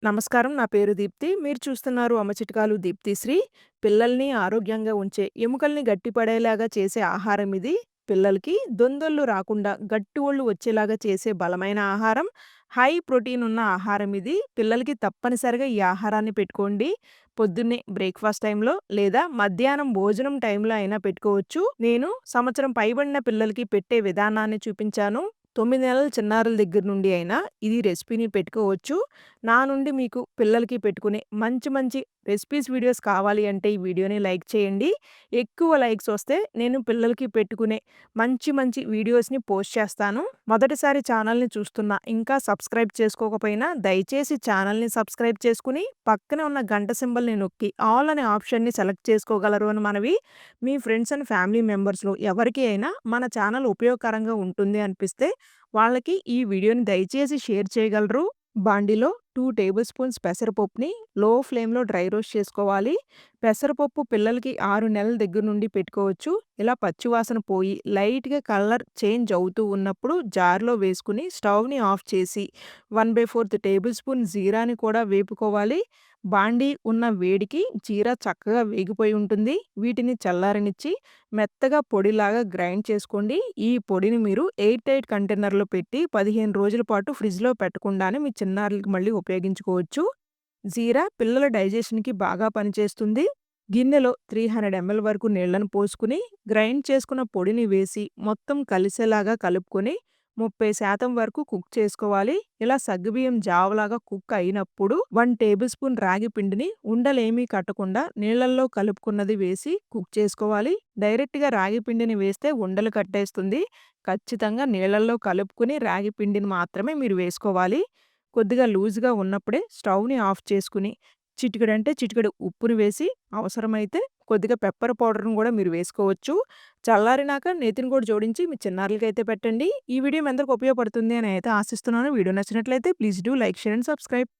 నమస్కారం. నా పేరు దీప్తి. మీరు చూస్తున్నారు అమ్మ చిట్కాలు దీప్తిశ్రీ. పిల్లల్ని ఆరోగ్యంగా ఉంచే, ఎముకల్ని గట్టిపడేలాగా చేసే ఆహారం ఇది. పిల్లలకి దొందొళ్ళు రాకుండా, గట్టి ఒళ్ళు వచ్చేలాగా చేసే బలమైన ఆహారం. హై ప్రోటీన్ ఉన్న ఆహారం ఇది. పిల్లలకి తప్పనిసరిగా ఈ ఆహారాన్ని పెట్టుకోండి. పొద్దున్నే బ్రేక్‌ఫాస్ట్ టైంలో లేదా మధ్యాహ్నం భోజనం టైంలో అయినా పెట్టుకోవచ్చు. నేను సంవత్సరం పైబడిన పిల్లలకి పెట్టే విధానాన్ని చూపించాను. 9 నెలల చిన్నారుల దగ్గర నుండి అయినా ఇది రెసిపీని పెట్టుకోవచ్చు. నా నుండి మీకు పిల్లలకి పెట్టుకునే మంచి మంచి రెసిపీస్ వీడియోస్ కావాలి అంటే ఈ వీడియోని లైక్ చేయండి. ఎక్కువ లైక్స్ వస్తే నేను పిల్లలకి పెట్టుకునే మంచి మంచి వీడియోస్‌ని పోస్ట్ చేస్తాను. మొదటిసారి ఛానల్‌ని చూస్తున్నా ఇంకా సబ్స్క్రైబ్ చేసుకోకపోయినా దయచేసి ఛానల్‌ని సబ్స్క్రైబ్ చేసుకొని పక్కనే ఉన్న గంట సింబల్‌ని నొక్కి ఆల్ అనే ఆప్షన్‌ని సెలెక్ట్ చేసుకోగలరు అని మనవి. మీ ఫ్రెండ్స్ అండ్ ఫ్యామిలీ మెంబర్స్‌లో ఎవరికి అయినా మన ఛానల్ ఉపయోగకరంగా ఉంటుంది అనిపిస్తే వాళ్ళకి ఈ వీడియోని దయచేసి షేర్ చేయగలరు. బాండీలో 2 టేబుల్ స్పూన్స్ పెసరపప్పుని లో ఫ్లేమ్‌లో డ్రై రోస్ట్ చేసుకోవాలి. పెసరపప్పు పిల్లలకి 6 నెలల దగ్గర నుండి పెట్టుకోవచ్చు. ఇలా పచ్చివాసన పోయి లైట్‌గా కలర్ చేంజ్ అవుతూ ఉన్నప్పుడు జార్‌లో వేసుకొని స్టవ్‌ని ఆఫ్ చేసి 1/4 టేబుల్ స్పూన్ జీరాని కూడా వేపుకోవాలి. బాండీ ఉన్న వేడికి జీరా చక్కగా వేగిపోయి ఉంటుంది. వీటిని చల్లారనిచ్చి మెత్తగా పొడిలాగా గ్రైండ్ చేసుకోండి. ఈ పొడిని మీరు ఎయిర్ టైట్ కంటైనర్‌లో పెట్టి 15 రోజుల పాటు ఫ్రిడ్జ్‌లో పెట్టకుండానే మీ చిన్నారులకి మళ్ళీ ఉపయోగించుకోవచ్చు. జీరా పిల్లల డైజెషన్‌కి బాగా పనిచేస్తుంది. గిన్నెలో 300 ఎంఎల్ వరకు నీళ్లను పోసుకొని, గ్రైండ్ చేసుకున్న పొడిని వేసి మొత్తం కలిసేలాగా కలుపుకొని 30% వరకు కుక్ చేసుకోవాలి. ఇలా సగ్గుబియ్యం జావలాగా కుక్ అయినప్పుడు 1 టేబుల్ స్పూన్ రాగి పిండిని ఉండలేమీ కట్టకుండా నీళ్లల్లో కలుపుకున్నది వేసి కుక్ చేసుకోవాలి. డైరెక్ట్‌గా రాగి పిండిని వేస్తే ఉండలు కట్టేస్తుంది. ఖచ్చితంగా నీళ్లల్లో కలుపుకొని రాగి పిండిని మాత్రమే మీరు వేసుకోవాలి. కొద్దిగా లూజ్‌గా ఉన్నప్పుడే స్టవ్‌ని ఆఫ్ చేసుకొని, చిటికెడంటే చిటికెడు ఉప్పుని వేసి, అవసరమైతే కొద్దిగా పెప్పర్ పౌడర్‌ని గూడా మీరు వేసుకోవచ్చు. చల్లారినాక నేతిని కూడా జోడించి మీ చిన్నారులకైతే పెట్టండి. ఈ వీడియో మీ అందరికి ఉపయోగపడుతుంది అని అయితే ఆశిస్తున్నాను. వీడియో నచ్చినట్లయితే please do like, share and subscribe.